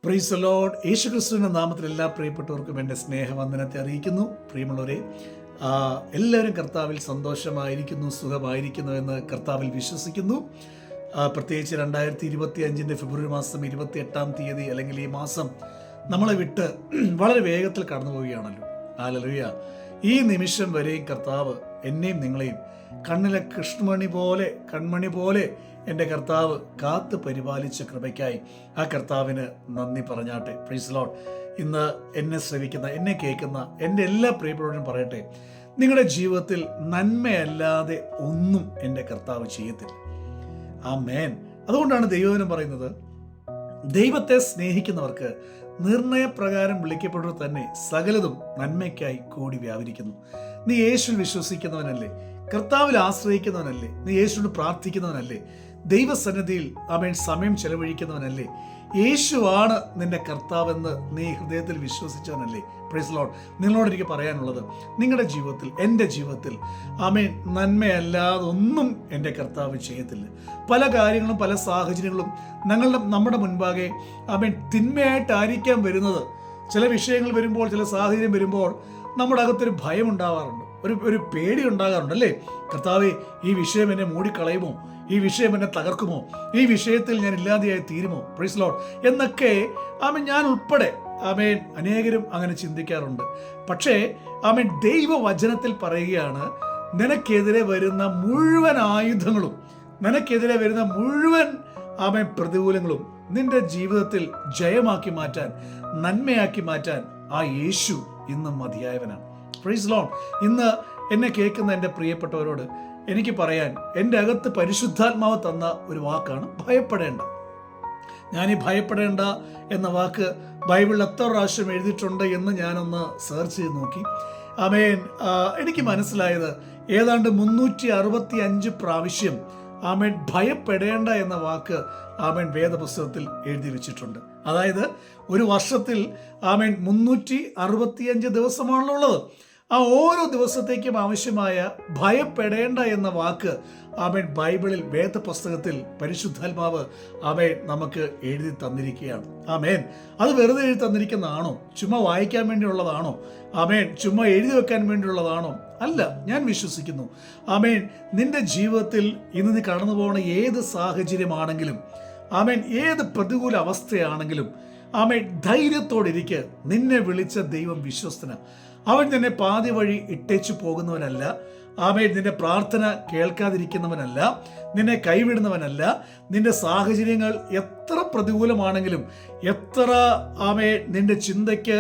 Price the Lord. യേശുക്രിസ്തുവിന്റെ നാമത്തിൽ എല്ലാ പ്രിയപ്പെട്ടവർക്കും എൻ്റെ സ്നേഹവന്ദനത്തെ അറിയിക്കുന്നു. പ്രിയമുള്ളവരെ, എല്ലാവരും കർത്താവിൽ സന്തോഷമായിരിക്കുന്നു, സുഖമായിരിക്കുന്നു എന്ന് കർത്താവിൽ വിശ്വസിക്കുന്നു. പ്രത്യേകിച്ച് 2025 ഫെബ്രുവരി മാസം 28 അല്ലെങ്കിൽ ഈ മാസം നമ്മളെ വിട്ട് വളരെ വേഗത്തിൽ കടന്നു പോവുകയാണല്ലോ. ഹല്ലേലൂയ. ഈ നിമിഷം വരെയും കർത്താവ് എന്നെയും നിങ്ങളെയും കണ്ണിലെ കൺമണി പോലെ എൻ്റെ കർത്താവ് കാത്ത് പരിപാലിച്ച കൃപയ്ക്കായി ആ കർത്താവിന് നന്ദി പറഞ്ഞാട്ടെ. Praise Lord. ഇന്ന് എന്നെ ശ്രവിക്കുന്ന, എന്നെ കേൾക്കുന്ന എൻ്റെ എല്ലാ പ്രിയപ്പെട്ടവരും പറയട്ടെ, നിങ്ങളുടെ ജീവിതത്തിൽ നന്മയല്ലാതെ ഒന്നും എൻ്റെ കർത്താവ് ചെയ്യത്തില്ല. ആമേൻ. അതുകൊണ്ടാണ് ദൈവവചനം പറയുന്നത്, ദൈവത്തെ സ്നേഹിക്കുന്നവർക്ക് നിർണയപ്രകാരം വിളിക്കപ്പെട്ടവർ തന്നെ സകലതും നന്മയ്ക്കായി കൂടി വ്യാപരിക്കുന്നു. നീ യേശുവിൽ വിശ്വസിക്കുന്നവനല്ലേ? കർത്താവിൽ ആശ്രയിക്കുന്നവനല്ലേ? നീ യേശുവിനോട് പ്രാർത്ഥിക്കുന്നവനല്ലേ? ദൈവസന്നിധിയിൽ അവൻ സമയം ചെലവഴിക്കുന്നവനല്ലേ? യേശുവാണ് നിന്റെ കർത്താവെന്ന് നീ ഹൃദയത്തിൽ വിശ്വസിച്ചവനല്ലേ? Praise Lord. നിങ്ങളോട് എനിക്ക് പറയാനുള്ളത്, നിങ്ങളുടെ ജീവിതത്തിൽ, എൻ്റെ ജീവിതത്തിൽ ആമേൻ നന്മയല്ലാതെ ഒന്നും എൻ്റെ കർത്താവ് ചെയ്യത്തില്ല. പല കാര്യങ്ങളും പല സാഹചര്യങ്ങളും നമ്മുടെ മുൻപാകെ ആമേൻ തിന്മയായിട്ടായിരിക്കാം വരുന്നത്. ചില വിഷയങ്ങൾ വരുമ്പോൾ, ചില സാഹചര്യം വരുമ്പോൾ നമ്മുടെ അകത്തൊരു ഭയം ഉണ്ടാവാറുണ്ട്, ഒരു പേടി ഉണ്ടാകാറുണ്ട് അല്ലേ? കർത്താവേ, ഈ വിഷയം എന്നെ മൂടിക്കളയുമോ? ഈ വിഷയം എന്നെ തകർക്കുമോ? ഈ വിഷയത്തിൽ ഞാൻ ഇല്ലാതെയായി തീരുമോ? പ്രൈസ് ലോർഡ് എന്നൊക്കെ ആമേൻ ഞാൻ ഉൾപ്പെടെ ആമേൻ അനേകരും അങ്ങനെ ചിന്തിക്കാറുണ്ട്. പക്ഷേ ആമേൻ ദൈവവചനത്തിൽ പറയുകയാണ്, നിനക്കെതിരെ വരുന്ന മുഴുവൻ ആയുധങ്ങളും, നിനക്കെതിരെ വരുന്ന മുഴുവൻ ആമേൻ പ്രതികൂലങ്ങളും നിന്റെ ജീവിതത്തിൽ ജയമാക്കി മാറ്റാൻ, നന്മയാക്കി മാറ്റാൻ ആ യേശു ഇന്നും മതിയായവനാണ്. Price Lord. ഇന്ന് എന്നെ കേൾക്കുന്ന എൻ്റെ പ്രിയപ്പെട്ടവരോട് എനിക്ക് പറയാൻ, എൻ്റെ അകത്ത് പരിശുദ്ധാത്മാവ് തന്ന ഒരു വാക്കാണ് ഭയപ്പെടേണ്ട. ഞാൻ ഈ ഭയപ്പെടേണ്ട എന്ന വാക്ക് ബൈബിളിൽ എത്ര പ്രാവശ്യം എഴുതിയിട്ടുണ്ട് എന്ന് ഞാനൊന്ന് സെർച്ച് ചെയ്ത് നോക്കി. ആമേൻ. എനിക്ക് മനസ്സിലായത് ഏതാണ്ട് 365 പ്രാവശ്യം ആമേൻ ഭയപ്പെടേണ്ട എന്ന വാക്ക് ആമേൻ വേദപുസ്തകത്തിൽ എഴുതി വെച്ചിട്ടുണ്ട്. അതായത് ഒരു വർഷത്തിൽ ആമേൻ 365 ദിവസമാണല്ലോ ഉള്ളത്. ആ ഓരോ ദിവസത്തേക്കും ആവശ്യമായ ഭയപ്പെടേണ്ട എന്ന വാക്ക് ആമേൻ ബൈബിളിൽ വേദപുസ്തകത്തിൽ പരിശുദ്ധാത്മാവ് ആമേൻ നമുക്ക് എഴുതി തന്നിരിക്കുകയാണ്. ആമേൻ. അത് വെറുതെ എഴുതി തന്നിരിക്കുന്നതാണോ? ചുമ്മാ വായിക്കാൻ വേണ്ടിയുള്ളതാണോ? ആമേൻ. ചുമ്മാ എഴുതി വെക്കാൻ വേണ്ടിയുള്ളതാണോ? അല്ല. ഞാൻ വിശ്വസിക്കുന്നു ആമേൻ നിന്റെ ജീവിതത്തിൽ ഇന്ന് നീ കടന്നു പോകുന്ന ഏത് സാഹചര്യമാണെങ്കിലും, ആമേൻ ഏത് പ്രതികൂല അവസ്ഥയാണെങ്കിലും, ആമേൻ ധൈര്യത്തോടിരിക്കെ. നിന്നെ വിളിച്ച ദൈവം വിശ്വസ്തന. അവൻ നിന്നെ പാതി വഴി ഇട്ടേച്ചു പോകുന്നവനല്ല. ആമേൻ നിന്റെ പ്രാർത്ഥന കേൾക്കാതിരിക്കുന്നവനല്ല, നിന്നെ കൈവിടുന്നവനല്ല. നിന്റെ സാഹചര്യങ്ങൾ എത്ര പ്രതികൂലമാണെങ്കിലും, എത്ര ആമേൻ നിന്റെ ചിന്തയ്ക്ക്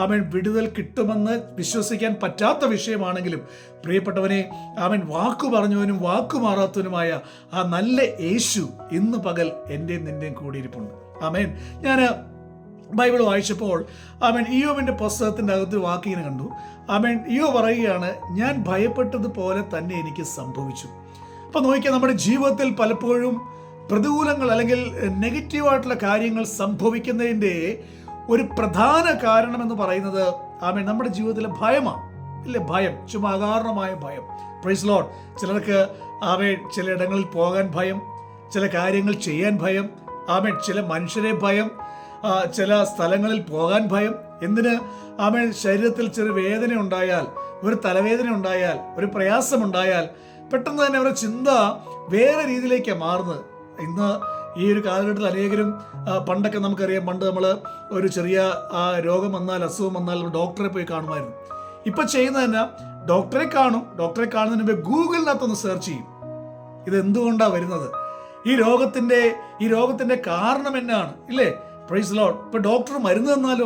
ആമേൻ വിടുതൽ കിട്ടുമെന്ന് വിശ്വസിക്കാൻ പറ്റാത്ത വിഷയമാണെങ്കിലും, പ്രിയപ്പെട്ടവനെ, അവൻ വാക്കു പറഞ്ഞവനും വാക്കുമാറാത്തവനുമായ ആ നല്ല യേശു ഇന്ന് പകൽ എൻ്റെയും നിന്റെയും കൂടിയിരിപ്പുണ്ട്. ആമേൻ. ഞാൻ ബൈബിൾ വായിച്ചപ്പോൾ ആമേൻ ഇയ്യോബിന്റെ പുസ്തകത്തിൻ്റെ അകത്ത് വാക്കിങ്ങനെ കണ്ടു. ആമേൻ ഇയ്യോബ് പറയുകയാണ്, ഞാൻ ഭയപ്പെട്ടതുപോലെ തന്നെ എനിക്ക് സംഭവിച്ചു. അപ്പൊ നോക്കിയാൽ നമ്മുടെ ജീവിതത്തിൽ പലപ്പോഴും പ്രതികൂലങ്ങൾ അല്ലെങ്കിൽ നെഗറ്റീവായിട്ടുള്ള കാര്യങ്ങൾ സംഭവിക്കുന്നതിൻ്റെ ഒരു പ്രധാന കാരണം എന്ന് പറയുന്നത് ആമേൻ നമ്മുടെ ജീവിതത്തിലെ ഭയമാണ്. ഇല്ലേ? ഭയം, ചുമ്മാ അകാരണമായ ഭയം. Praise Lord. ചിലർക്ക് ആമേൻ ചിലയിടങ്ങളിൽ പോകാൻ ഭയം, ചില കാര്യങ്ങൾ ചെയ്യാൻ ഭയം, ആമേൻ ചില മനുഷ്യരെ ഭയം, ചില സ്ഥലങ്ങളിൽ പോകാൻ ഭയം. എന്തിന്? ആമേൻ ശരീരത്തിൽ ചെറിയ വേദന ഉണ്ടായാൽ, ഒരു തലവേദന ഉണ്ടായാൽ, ഒരു പ്രയാസമുണ്ടായാൽ പെട്ടെന്ന് തന്നെ അവരുടെ ചിന്ത വേറെ രീതിയിലേക്കാണ് മാറുന്നത്. ഇന്ന് ഈ ഒരു കാലഘട്ടത്തിൽ അനേകരും, പണ്ടൊക്കെ നമുക്കറിയാം, പണ്ട് നമ്മൾ ഒരു ചെറിയ രോഗം വന്നാൽ, അസുഖം വന്നാൽ ഡോക്ടറെ പോയി കാണുമായിരുന്നു. ഇപ്പം ചെയ്യുന്നത് തന്നെ, ഡോക്ടറെ കാണുന്നതിന് മുമ്പ് ഗൂഗിളിനകത്തൊന്ന് സെർച്ച് ചെയ്യും, ഇത് എന്തുകൊണ്ടാണ് വരുന്നത്, ഈ രോഗത്തിന്റെ കാരണം എന്നാണ്, ഇല്ലേ? Praise Lord. ഇപ്പൊ ഡോക്ടർ മരുന്ന് തന്നാലോ,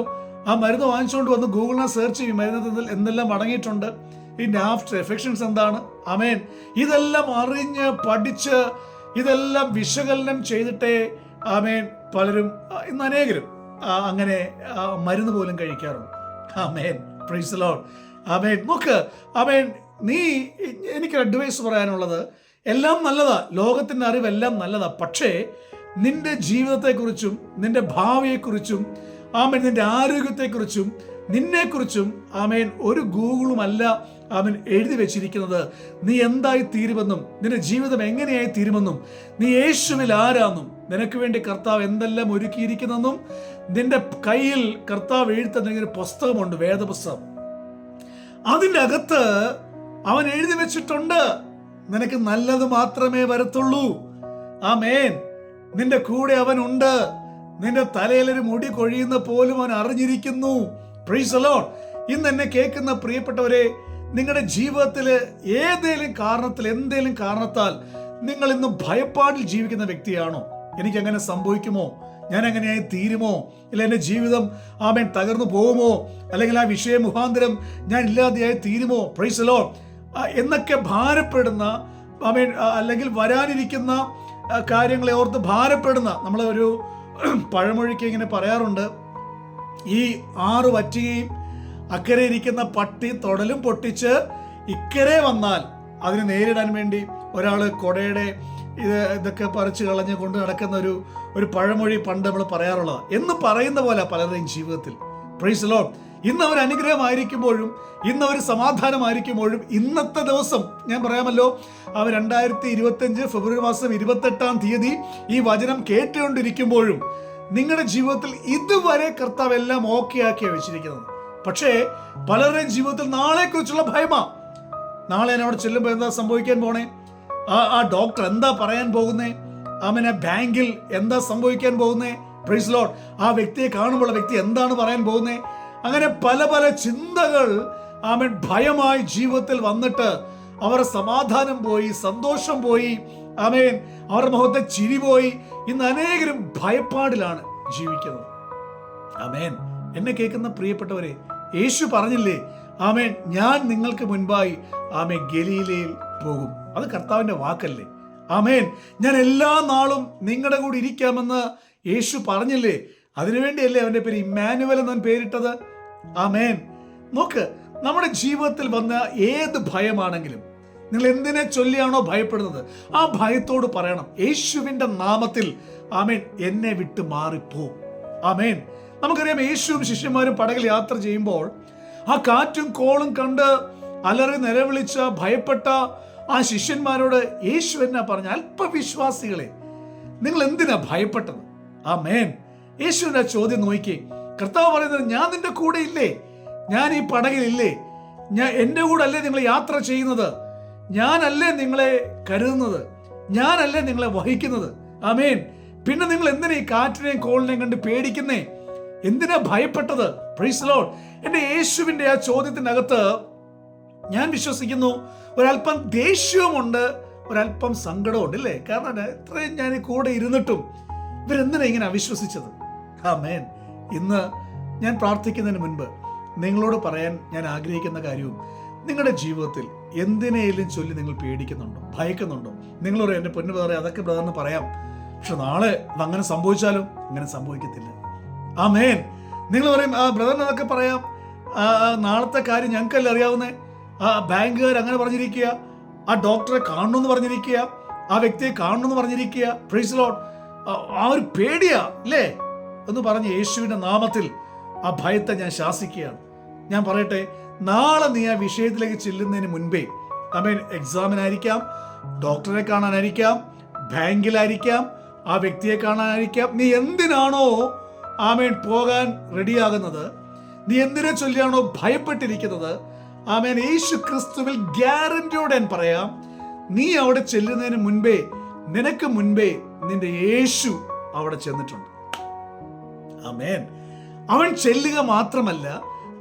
ആ മരുന്ന് വാങ്ങിച്ചുകൊണ്ട് വന്ന് ഗൂഗിളിനെ സെർച്ച് ചെയ്യും, മരുന്ന് എന്തെല്ലാം അടങ്ങിയിട്ടുണ്ട്, ഇതിന്റെ ആഫ്റ്റർ എഫക്ഷൻസ് എന്താണ്. ആമേൻ. ഇതെല്ലാം അറിഞ്ഞ് പഠിച്ച് ഇതെല്ലാം വിശകലനം ചെയ്തിട്ടേ ആമേൻ പലരും, ഇന്ന് അനേകരും അങ്ങനെ മരുന്ന് പോലും കഴിക്കാറുണ്ട്. ആമേൻ. Praise Lord. ആമേൻ. നോക്ക്, ആമേൻ, എനിക്ക് അഡ്വൈസ് പറയാനുള്ളത്, എല്ലാം നല്ലതാ, ലോകത്തിന്റെ അറിവെല്ലാം നല്ലതാ. പക്ഷേ നിന്റെ ജീവിതത്തെക്കുറിച്ചും നിന്റെ ഭാവിയെക്കുറിച്ചും ആമേൻ നിന്റെ ആരോഗ്യത്തെക്കുറിച്ചും നിന്നെക്കുറിച്ചും ആമേൻ ഒരു ഗൂഗിളും അല്ല അവൻ എഴുതി വെച്ചിരിക്കുന്നത്. നീ എന്തായി തീരുമെന്നും നിന്റെ ജീവിതം എങ്ങനെയായി തീരുമെന്നും നീ യേശുവിൽ ആരാന്നും നിനക്ക് വേണ്ടി കർത്താവ് എന്തെല്ലാം ഒരുക്കിയിരിക്കുന്നെന്നും നിന്റെ കയ്യിൽ കർത്താവ് എഴുതുന്ന ഒരു പുസ്തകമുണ്ട്, വേദപുസ്തകം. അതിൻ്റെ അകത്ത് അവൻ എഴുതി വെച്ചിട്ടുണ്ട്, നിനക്ക് നല്ലത് മാത്രമേ വരത്തുള്ളൂ. ആമേൻ. നിന്റെ കൂടെ അവൻ ഉണ്ട്. നിന്റെ തലയിലൊരു മുടി കൊഴിയുന്ന പോലും അവൻ അറിഞ്ഞിരിക്കുന്നു. Price the Lord. ഇന്ന് എന്നെ കേൾക്കുന്ന പ്രിയപ്പെട്ടവരെ, നിങ്ങളുടെ ജീവിതത്തിൽ എന്തെങ്കിലും കാരണത്താൽ നിങ്ങൾ ഇന്ന് ഭയപ്പാടിൽ ജീവിക്കുന്ന വ്യക്തിയാണോ? എനിക്ക് അങ്ങനെ സംഭവിക്കുമോ? ഞാൻ എങ്ങനെയായി തീരുമോ? ഇല്ല എൻ്റെ ജീവിതം ആമേൻ തകർന്നു പോകുമോ? അല്ലെങ്കിൽ ആ വിഷയ മുഖാന്തരം ഞാൻ ഇല്ലാതെയായി തീരുമോ? പ്രൈസ് ദി ലോർഡ് എന്നൊക്കെ ഭാരപ്പെടുന്ന ആമേൻ, അല്ലെങ്കിൽ വരാനിരിക്കുന്ന കാര്യങ്ങളെ ഓർത്ത് ഭാരപ്പെടുന്ന, നമ്മൾ ഒരു പഴമൊഴിക്ക് ഇങ്ങനെ പറയാറുണ്ട്, ഈ 6 വറ്റുകയും അക്കരെ ഇരിക്കുന്ന പട്ടി തൊടലും പൊട്ടിച്ച് ഇക്കരെ വന്നാൽ അതിനെ നേരിടാൻ വേണ്ടി ഒരാൾ കൊടയുടെ ഇതൊക്കെ പറിച്ചു കളഞ്ഞ് കൊണ്ട് നടക്കുന്ന ഒരു പഴമൊഴി പണ്ട് നമ്മൾ പറയാറുള്ളത് എന്ന് പറയുന്ന പോലെ പലരുടെയും ജീവിതത്തിൽ. Price the Lord. ഇന്ന് അവർ അനുഗ്രഹമായിരിക്കുമ്പോഴും ഇന്ന് അവർ സമാധാനമായിരിക്കുമ്പോഴും ഇന്നത്തെ ദിവസം ഞാൻ പറയാമല്ലോ, അവർ 2025 ഫെബ്രുവരി മാസം 28-ാം തീയതി ഈ വചനം കേട്ടുകൊണ്ടിരിക്കുമ്പോഴും നിങ്ങളുടെ ജീവിതത്തിൽ ഇതുവരെ കർത്താവ് എല്ലാം ഓക്കെ ആക്കിയാണ് വെച്ചിരിക്കുന്നത്. പക്ഷേ പലരുടെയും ജീവിതത്തിൽ നാളെക്കുറിച്ചുള്ള ഭയമാ. നാളെ ഞാൻ അവിടെ ചെല്ലുമ്പോൾ എന്താ സംഭവിക്കാൻ പോണേ? ആ ഡോക്ടർ എന്താ പറയാൻ പോകുന്നേ? ആമേൻ, ബാങ്കിൽ എന്താ സംഭവിക്കാൻ പോകുന്നേ? Praise Lord. ആ വ്യക്തിയെ കാണുമ്പോൾ വ്യക്തി എന്താണ് പറയാൻ പോകുന്നേ? അങ്ങനെ പല പല ചിന്തകൾ ആമേൻ ഭയമായി ജീവിതത്തിൽ വന്നിട്ട് അവരുടെ സമാധാനം പോയി, സന്തോഷം പോയി, ആമേൻ, അവരുടെ മുഖത്തെ ചിരി പോയി. ഇന്ന് അനേകരും ഭയപ്പാടിലാണ് ജീവിക്കുന്നത്. ആമേൻ. എന്നെ കേൾക്കുന്ന പ്രിയപ്പെട്ടവരെ, യേശു പറഞ്ഞില്ലേ, ആമേൻ, ഞാൻ നിങ്ങൾക്ക് മുൻപായി ആമേൻ ഗലീലയിൽ പോകും. അത് കർത്താവിന്റെ വാക്കല്ലേ? ആമേൻ. ഞാൻ എല്ലാ നാളും നിങ്ങളുടെ കൂടെ ഇരിക്കാമെന്ന് യേശു പറഞ്ഞില്ലേ? അതിനുവേണ്ടിയല്ലേ അവന്റെ പേര് ഇമ്മാനുവൽ എന്നവൻ പേരിട്ടത്. ആമേൻ. നോക്ക്, നമ്മുടെ ജീവിതത്തിൽ വന്ന ഏത് ഭയമാണെങ്കിലും നിങ്ങൾ എന്തിനെ ചൊല്ലിയാണോ ഭയപ്പെടുന്നത്, ആ ഭയത്തോട് പറയണം, യേശുവിന്റെ നാമത്തിൽ ആമേൻ എന്നെ വിട്ട് മാറിപ്പോ. ആമേൻ. നമുക്കറിയാം, യേശുവും ശിഷ്യന്മാരും പടകിൽ യാത്ര ചെയ്യുമ്പോൾ ആ കാറ്റും കോളും കണ്ട് അലറി നിലവിളിച്ച ഭയപ്പെട്ട ആ ശിഷ്യന്മാരോട് യേശു എന്നാ പറഞ്ഞ, അല്പവിശ്വാസികളെ, നിങ്ങൾ എന്തിനാ ഭയപ്പെട്ടത്? ആമേൻ. യേശുവിന്റെ ചോദ്യം നോക്കിക്കേ. കർത്താവ് പറയുന്നത്, ഞാൻ നിന്റെ കൂടെ ഇല്ലേ? ഞാൻ ഈ പടകിലില്ലേ? എൻ്റെ കൂടെ അല്ലേ നിങ്ങൾ യാത്ര ചെയ്യുന്നത്? ഞാനല്ലേ നിങ്ങളെ കരുതുന്നത്? ഞാനല്ലേ നിങ്ങളെ വഹിക്കുന്നത്? ആമേൻ. പിന്നെ നിങ്ങൾ എന്തിനാ ഈ കാറ്റിനെയും കോളിനെയും കണ്ട് പേടിക്കുന്നേ? എന്തിനാ ഭയപ്പെട്ടത്? Price the Lord. എൻ്റെ യേശുവിന്റെ ആ ചോദ്യത്തിനകത്ത് ഞാൻ വിശ്വസിക്കുന്നു ഒരല്പം ദേഷ്യവുമുണ്ട്, ഒരല്പം സങ്കടമുണ്ട്, ഇല്ലേ? കാരണം ഇത്രയും ഞാൻ കൂടെ ഇരുന്നിട്ടും ഇവരെന്തിനാ ഇങ്ങനെ അവിശ്വസിച്ചത്? ആമേൻ. ഇന്ന് ഞാൻ പ്രാർത്ഥിക്കുന്നതിന് മുൻപ് നിങ്ങളോട് പറയാൻ ഞാൻ ആഗ്രഹിക്കുന്ന കാര്യവും, നിങ്ങളുടെ ജീവിതത്തിൽ എന്തിനേലും ചൊല്ലി നിങ്ങൾ പേടിക്കുന്നുണ്ടോ, ഭയക്കുന്നുണ്ടോ? നിങ്ങളോട് എൻ്റെ പൊന്നു ബ്രദറെ, അതൊക്കെ ബ്രദറിന് പറയാം, പക്ഷെ നാളെ അതങ്ങനെ സംഭവിച്ചാലും അങ്ങനെ സംഭവിക്കത്തില്ല. ആമേൻ. നിങ്ങൾ പറയും, ആ ബ്രദറിന് അതൊക്കെ പറയാം, നാളത്തെ കാര്യം ഞങ്ങൾക്കല്ലേ അറിയാവുന്നേ, ആ ബാങ്കുകാർ അങ്ങനെ പറഞ്ഞിരിക്കുക, ആ ഡോക്ടറെ കാണണമെന്ന് പറഞ്ഞിരിക്കുക, ആ വ്യക്തിയെ കാണണമെന്ന് പറഞ്ഞിരിക്കുക. Praise the Lord. ആ ഒരു പേടിയാ അല്ലേ എന്ന് പറഞ്ഞ് യേശുവിന്റെ നാമത്തിൽ ആ ഭയത്തെ ഞാൻ ശാസിക്കുകയാണ്. ഞാൻ പറയട്ടെ, നാളെ നീ ആ വിഷയത്തിലേക്ക് ചെല്ലുന്നതിന് മുൻപേ, ആമേൻ, എക്സാമിനായിരിക്കാം, ഡോക്ടറെ കാണാനായിരിക്കാം, ബാങ്കിലായിരിക്കാം, ആ വ്യക്തിയെ കാണാനായിരിക്കാം, നീ എന്തിനാണോ ആമേൻ പോകാൻ റെഡിയാകുന്നത്, നീ എന്തിനെ ചൊല്ലിയാണോ ഭയപ്പെട്ടിരിക്കുന്നത്, ആമേൻ, യേശു ക്രിസ്തുവിൽ ഗ്യാരന്റിയോടെ ഞാൻ പറയാം, നീ അവിടെ ചെല്ലുന്നതിന് മുൻപേ, നിനക്ക് മുൻപേ നിന്റെ യേശു അവിടെ ചെന്നിട്ടുണ്ട്. ആമേൻ. അവൻ ചെല്ലുക മാത്രമല്ല,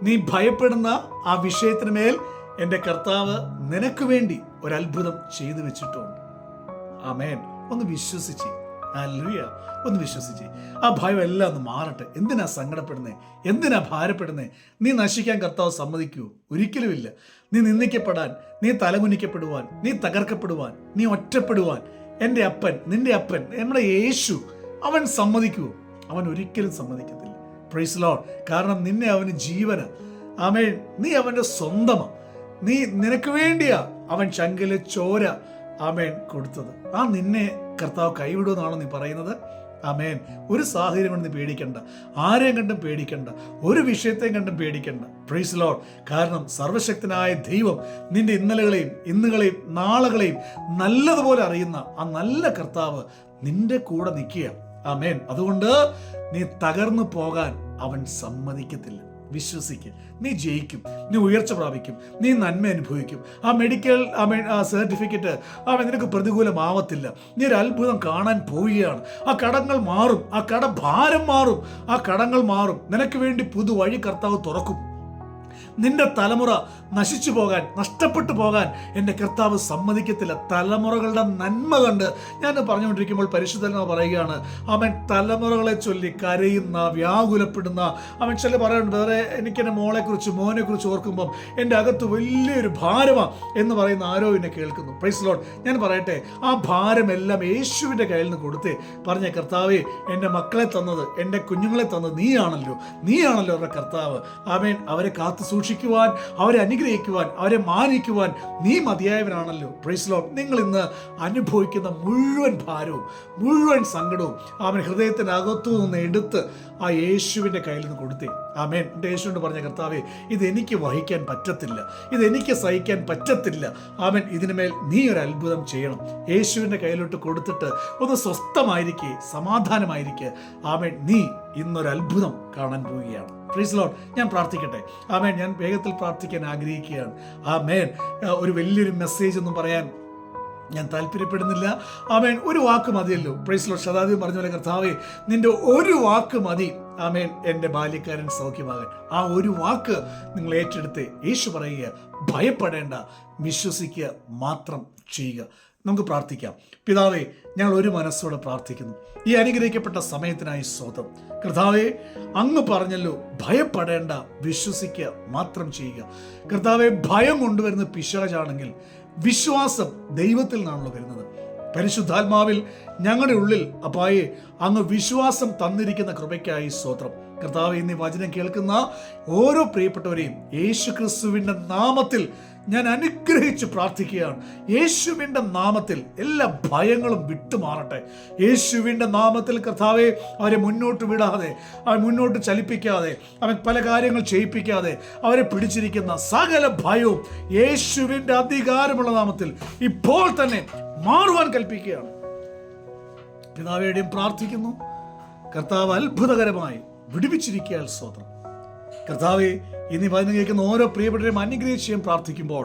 നീ ഭയപ്പെടുന്ന ആ വിഷയത്തിന് മേൽ എൻ്റെ കർത്താവ് നിനക്ക് വേണ്ടി ഒരു അത്ഭുതം ചെയ്തു വെച്ചിട്ടുണ്ട്. ആമേൻ. ഒന്ന് വിശ്വസിച്ച്, ഹല്ലേലൂയ, ഒന്ന് വിശ്വസിച്ച് ആ ഭയം എല്ലാം ഒന്ന് മാറട്ടെ. എന്തിനാ സങ്കടപ്പെടുന്നേ? എന്തിനാ ഭാരപ്പെടുന്നേ? നീ നശിക്കാൻ കർത്താവ് സമ്മതിക്കുമോ? ഒരിക്കലുമില്ല. നീ നിന്ദിക്കപ്പെടാൻ, നീ തലകുനിക്കപ്പെടുവാൻ, നീ തകർക്കപ്പെടുവാൻ, നീ ഒറ്റപ്പെടുവാൻ എൻ്റെ അപ്പൻ, നിന്റെ അപ്പൻ, നമ്മുടെ യേശു, അവൻ സമ്മതിക്കുമോ? അവൻ ഒരിക്കലും സമ്മതിക്കത്തില്ല. Praise Lord. കാരണം നിന്നെ അവന് ജീവന. ആമേൻ. നീ അവൻ്റെ സ്വന്തമാ. നിനക്ക് വേണ്ടിയാ അവൻ ചങ്കിലെ ചോര ആമേൻ കൊടുത്തത്. ആ നിന്നെ കർത്താവ് കൈവിടുമെന്നാണോ നീ പറയുന്നത്? ആമേൻ. ഒരു സാഹചര്യം കൊണ്ട് നീ പേടിക്കണ്ട, ആരെയും കണ്ടും പേടിക്കണ്ട, ഒരു വിഷയത്തെയും കണ്ടും പേടിക്കണ്ട. Praise Lord. കാരണം സർവശക്തനായ ദൈവം നിന്റെ ഇന്നലകളെയും ഇന്നുകളെയും നാളുകളെയും നല്ലതുപോലെ അറിയുന്ന ആ നല്ല കർത്താവ് നിന്റെ കൂടെ നിൽക്കുക. ആമേൻ. അതുകൊണ്ട് നീ തകർന്നു പോകാൻ അവൻ സമ്മതിക്കത്തില്ല. വിശ്വസിക്കുക, നീ ജയിക്കും, നീ ഉയർച്ച പ്രാപിക്കും, നീ നന്മ അനുഭവിക്കും. ആ മെഡിക്കൽ സർട്ടിഫിക്കറ്റ് നിനക്ക് പ്രതികൂലമാവത്തില്ല. നീ ഒരു അത്ഭുതം കാണാൻ പോവുകയാണ്. ആ കടങ്ങൾ മാറും, ആ കടഭാരം മാറും, ആ കടങ്ങൾ മാറും. നിനക്ക് വേണ്ടി പുതുവഴി കർത്താവ് തുറക്കും. നിന്റെ തലമുറ നശിച്ചു പോകാൻ, നഷ്ടപ്പെട്ടു പോകാൻ എൻ്റെ കർത്താവ് സമ്മതിക്കത്തില്ല. തലമുറകളുടെ നന്മ കണ്ട് ഞാൻ പറഞ്ഞുകൊണ്ടിരിക്കുമ്പോൾ പരിശുദ്ധനാഥ് പറയുകയാണ്, അവൻ തലമുറകളെ ചൊല്ലി കരയുന്ന, വ്യാകുലപ്പെടുന്ന, അവൻ ചില പറയുന്നുണ്ട്, വേറെ എനിക്കെൻ്റെ മോളെക്കുറിച്ച് മോനെക്കുറിച്ച് ഓർക്കുമ്പം എൻ്റെ അകത്ത് വലിയൊരു ഭാരമാണ് എന്ന് പറയുന്ന ആരോ എന്നെ കേൾക്കുന്നു. Praise Lord. ഞാൻ പറയട്ടെ, ആ ഭാരമെല്ലാം യേശുവിൻ്റെ കയ്യിൽ നിന്ന് കൊടുത്തേ പറഞ്ഞ കർത്താവേ, എൻ്റെ മക്കളെ തന്നത്, എൻ്റെ കുഞ്ഞുങ്ങളെ തന്നത് നീയാണല്ലോ അവരുടെ കർത്താവ്. ആമേൻ. അവരെ കാത്തു സൂക്ഷിക്കുവാൻ, അവരെ അനുഗ്രഹിക്കുവാൻ, അവരെ മാനിക്കുവാൻ നീ മതിയായവനാണല്ലോ. Praise Lord. നിങ്ങൾ ഇന്ന് അനുഭവിക്കുന്ന മുഴുവൻ ഭാരവും മുഴുവൻ സങ്കടവും അവൻ ഹൃദയത്തിനകത്തു നിന്ന് എടുത്ത് ആ യേശുവിൻ്റെ കയ്യിൽ നിന്ന് കൊടുത്തേ. ആമേൻ. എൻ്റെ യേശുവിനോട് പറഞ്ഞ കർത്താവേ, ഇതെനിക്ക് വഹിക്കാൻ പറ്റത്തില്ല, ഇതെനിക്ക് സഹിക്കാൻ പറ്റത്തില്ല. ആമേൻ. ഇതിനുമേൽ നീ ഒരു അത്ഭുതം ചെയ്യണം. യേശുവിൻ്റെ കയ്യിലോട്ട് കൊടുത്തിട്ട് ഒന്ന് സ്വസ്ഥമായിരിക്കെ, സമാധാനമായിരിക്കെ. ആമേൻ. നീ ഇന്നൊരു അത്ഭുതം കാണാൻ പോവുകയാണ്. Praise Lord. ഞാൻ പ്രാർത്ഥിക്കട്ടെ. ആമേൻ. ഞാൻ വേഗത്തിൽ പ്രാർത്ഥിക്കാൻ ആഗ്രഹിക്കുകയാണ്. ആമേൻ. ഒരു വലിയൊരു മെസ്സേജ് ഒന്നും പറയാൻ ഞാൻ താല്പര്യപ്പെടുന്നില്ല. ആമേൻ. ഒരു വാക്ക് മതിയല്ലോ. Praise Lord. ശതാധിപൻ പറഞ്ഞ പോലെ കർത്താവേ, നിന്റെ ഒരു വാക്ക് മതി ആമേൻ എൻ്റെ ബാല്യക്കാരൻ സൗഖ്യമാകാൻ. ആ ഒരു വാക്ക് നിങ്ങൾ ഏറ്റെടുത്ത് യേശു പറയുക, ഭയപ്പെടേണ്ട, വിശ്വസിക്കുക മാത്രം ചെയ്യുക. നമുക്ക് പ്രാർത്ഥിക്കാം. പിതാവേ, ഞങ്ങൾ ഒരു മനസ്സോടെ പ്രാർത്ഥിക്കുന്നു. ഈ അനുഗ്രഹിക്കപ്പെട്ട സമയത്തിനായി സ്തോത്രം. കർത്താവേ, അങ്ങ് പറഞ്ഞല്ലോ, ഭയപ്പെടേണ്ട, വിശ്വസിക്കുക മാത്രം ചെയ്യുക. കർത്താവേ, ഭയം കൊണ്ടുവരുന്ന പിശാചാണെങ്കിൽ വിശ്വാസം ദൈവത്തിൽ നിന്നാണല്ലോ വരുന്നത്. പരിശുദ്ധാത്മാവിൽ ഞങ്ങളുടെ ഉള്ളിൽ അപ്പായെ അങ്ങ് വിശ്വാസം തന്നിരിക്കുന്ന കൃപയ്ക്കായി സ്തോത്രം. കർത്താവേ, ഇന്ന് വചനം കേൾക്കുന്ന ഓരോ പ്രിയപ്പെട്ടവരെയും യേശു ക്രിസ്തുവിൻ്റെ നാമത്തിൽ ഞാൻ അനുഗ്രഹിച്ച് പ്രാർത്ഥിക്കുകയാണ്. യേശുവിൻ്റെ നാമത്തിൽ എല്ലാ ഭയങ്ങളും വിട്ടുമാറട്ടെ. യേശുവിൻ്റെ നാമത്തിൽ കർത്താവെ, അവരെ മുന്നോട്ട് വിടാതെ, അവരെ മുന്നോട്ട് ചലിപ്പിക്കാതെ, അവൻ പല കാര്യങ്ങൾ ചെയ്യിപ്പിക്കാതെ അവരെ പിടിച്ചിരിക്കുന്ന സകല ഭയവും യേശുവിൻ്റെ അധികാരമുള്ള നാമത്തിൽ ഇപ്പോൾ തന്നെ മാറുവാൻ കൽപ്പിക്കുകയാണ്. പിതാവേടെയും പ്രാർത്ഥിക്കുന്നു. കർത്താവ് അത്ഭുതകരമായി വിടുവിച്ചിരിക്കാൻ സ്തോത്രം. കർത്താവെ, ഇനി വന്നു കേൾക്കുന്ന ഓരോ പ്രിയപ്പെട്ടവരെയും അനുഗ്രഹിച്ചും പ്രാർത്ഥിക്കുമ്പോൾ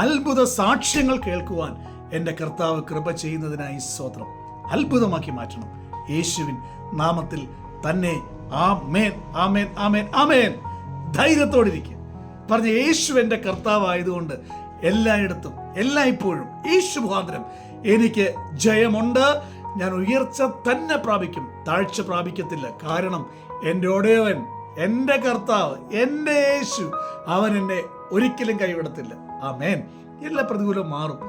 അത്ഭുത സാക്ഷ്യങ്ങൾ കേൾക്കുവാൻ എൻ്റെ കർത്താവ് കൃപ ചെയ്യുന്നതിനായി സ്തോത്രം. അത്ഭുതമാക്കി മാറ്റണം യേശുവിൻ നാമത്തിൽ തന്നെ. ആമേൻ, ആമേൻ, ആമേൻ, ആമേൻ. ധൈര്യത്തോടിരിക്കുക. പറഞ്ഞ യേശു എൻ്റെ കർത്താവായതുകൊണ്ട് എല്ലായിടത്തും എല്ലായ്പ്പോഴും യേശു മുഖാന്തരം എനിക്ക് ജയമുണ്ട്. ഞാൻ ഉയർച്ച തന്നെ പ്രാപിക്കും, താഴ്ച പ്രാപിക്കത്തില്ല. കാരണം എൻ്റെ ഒടയവൻ, എൻ്റെ കർത്താവ്, എൻ്റെ യേശു, അവൻ എന്നെ ഒരിക്കലും കൈവിടത്തില്ല. ആമേൻ. എല്ലാ പ്രതികൂലവും മാറും.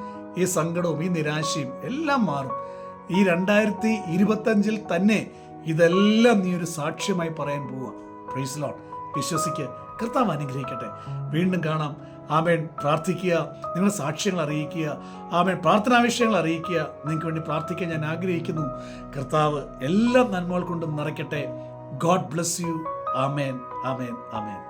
ഈ സങ്കടവും ഈ നിരാശയും എല്ലാം മാറും. ഈ 2025 തന്നെ ഇതെല്ലാം നീ ഒരു സാക്ഷ്യമായി പറയാൻ പോവുക. Praise Lord. വിശ്വസിക്കുക. കർത്താവ് അനുഗ്രഹിക്കട്ടെ. വീണ്ടും കാണാം. ആമേൻ. പ്രാർത്ഥിക്കുക, നിങ്ങളുടെ സാക്ഷ്യങ്ങൾ അറിയിക്കുക. ആമേൻ. പ്രാർത്ഥനാ വിഷയങ്ങൾ അറിയിക്കുക. നിങ്ങൾക്ക് വേണ്ടി പ്രാർത്ഥിക്കാൻ ഞാൻ ആഗ്രഹിക്കുന്നു. കർത്താവ് എല്ലാ നന്മകൾ കൊണ്ടും നിറയ്ക്കട്ടെ. God bless you. ആമേൻ, ആമേൻ, ആമേൻ.